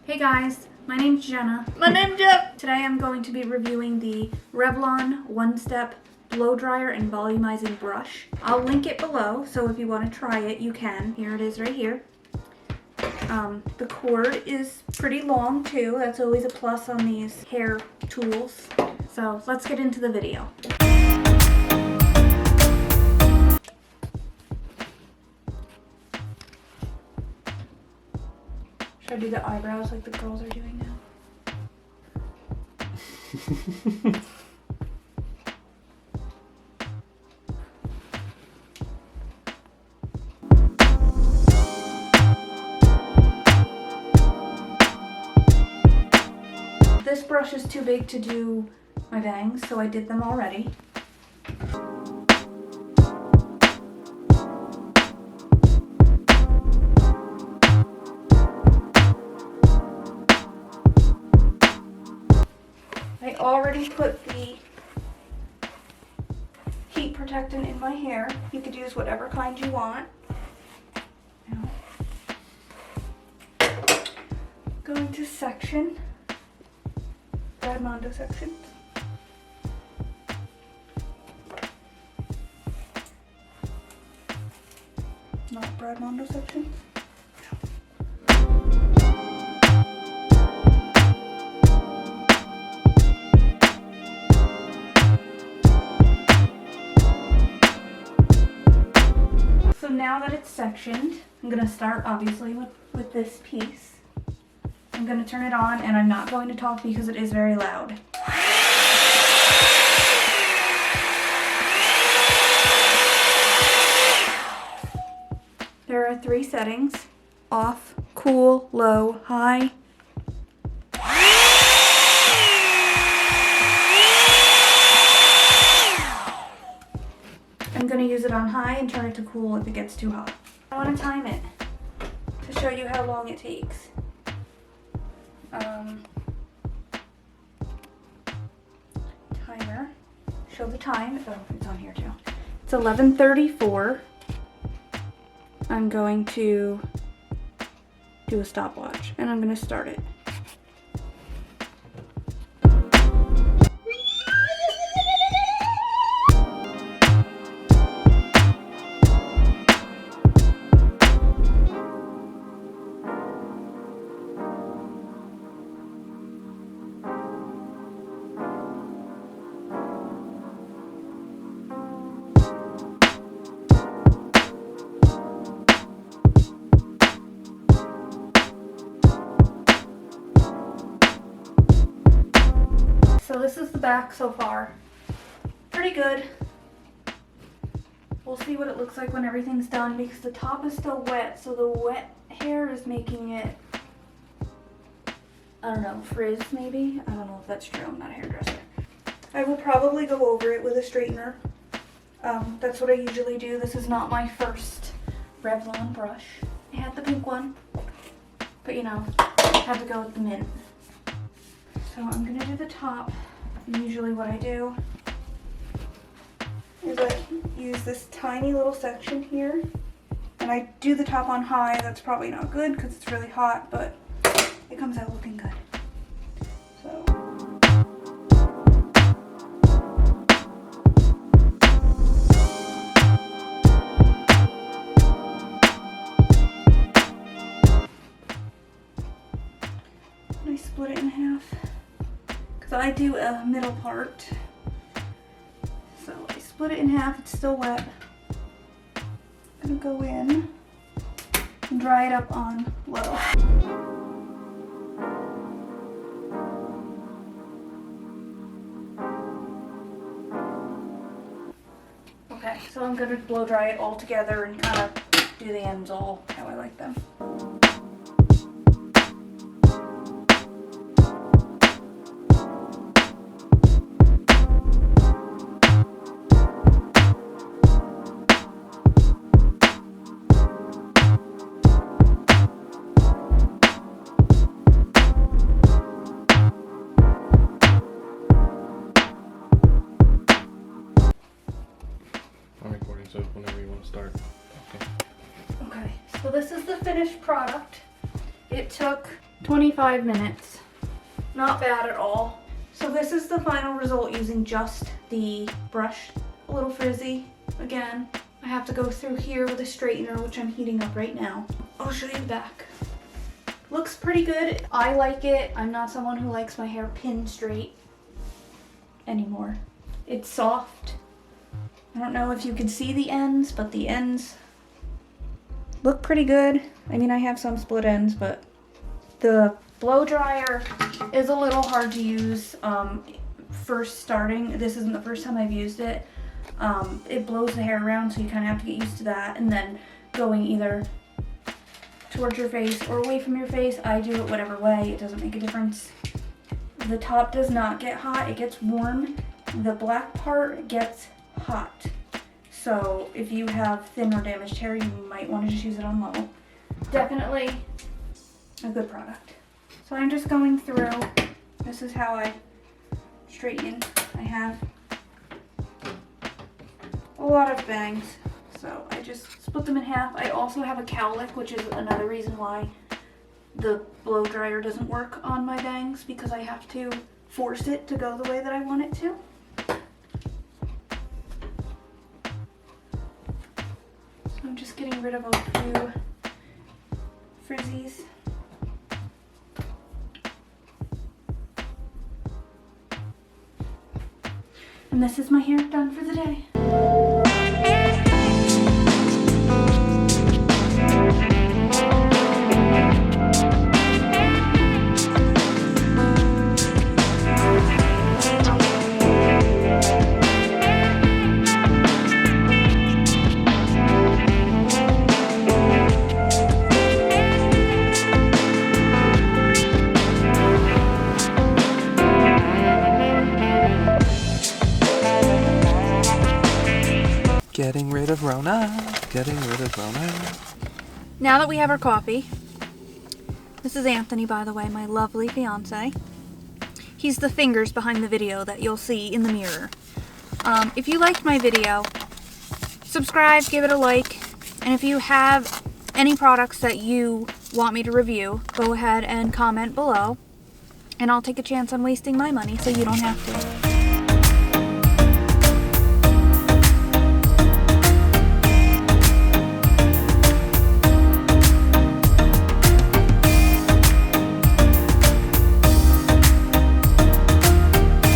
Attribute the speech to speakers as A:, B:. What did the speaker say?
A: Hey guys, my name's Jenna.
B: My name's Jeff.
A: Today I'm going to be reviewing the Revlon One-Step Blow Dryer and Volumizing Brush. I'll link it below, so if you want to try it, you can. Here it is right here. The cord is pretty long too. That's always a plus on these hair tools. So let's get into the video. Should I do the eyebrows like the girls are doing now? This brush is too big to do my bangs, so I did them already. I already put the heat protectant in my hair. You could use whatever kind you want. Now, going to section. Brad Mondo section. Not Brad Mondo section. So now that it's sectioned, I'm going to start obviously with this piece. I'm going to turn it on and I'm not going to talk because it is very loud. There are 3 settings: off, cool, low, high. I'm going to use it on high and turn it to cool if it gets too hot. I want to time it to show you how long it takes. Timer. Show the time. Oh, it's on here too. It's 11:34. I'm going to do a stopwatch and I'm going to start it. So this is the back so far. Pretty good. We'll see what it looks like when everything's done because the top is still wet, so the wet hair is making it, I don't know, frizz maybe? I don't know if that's true. I'm not a hairdresser. I will probably go over it with a straightener. That's what I usually do. This is not my first Revlon brush. I had the pink one, but you know, I had to go with the mint. So I'm going to do the top. Usually what I do is I use this tiny little section here. And I do the top on high. That's probably not good because it's really hot, but it comes out looking good. So. I split it in half. So I do a middle part. So I split it in half, it's still wet. I'm gonna go in and dry it up on low. Okay, so I'm gonna blow dry it all together and kind of do the ends all how I like them.
C: So whenever you want to start. Okay.
A: Okay, so this is the finished product. It took 25 minutes. Not bad at all. So this is the final result using just the brush. A little frizzy. Again, I have to go through here with a straightener, which I'm heating up right now. I'll show you the back. Looks pretty good. I like it. I'm not someone who likes my hair pin straight anymore. It's soft. I don't know if you can see the ends, but the ends look pretty good. I mean, I have some split ends, but the blow dryer is a little hard to use first starting. This isn't the first time I've used it. It blows the hair around, so you kind of have to get used to that, and then going either towards your face or away from your face. I do it whatever way, it doesn't make a difference. The top does not get hot, it gets warm. The black part gets hot. So if you have thin or damaged hair, you might want to just use it on low. Definitely a good product. So I'm just going through. This is how I straighten. I have a lot of bangs, so I just split them in half. I also have a cowlick, which is another reason why the blow dryer doesn't work on my bangs, because I have to force it to go the way that I want it to. So I'm just getting rid of a few frizzies. And this is my hair done for the day.
B: Getting rid of Rona, getting rid of Rona.
A: Now that we have our coffee, this is Anthony, by the way, my lovely fiance. He's the fingers behind the video that you'll see in the mirror. If you liked my video, subscribe, give it a like, and if you have any products that you want me to review, go ahead and comment below, and I'll take a chance on wasting my money so you don't have to.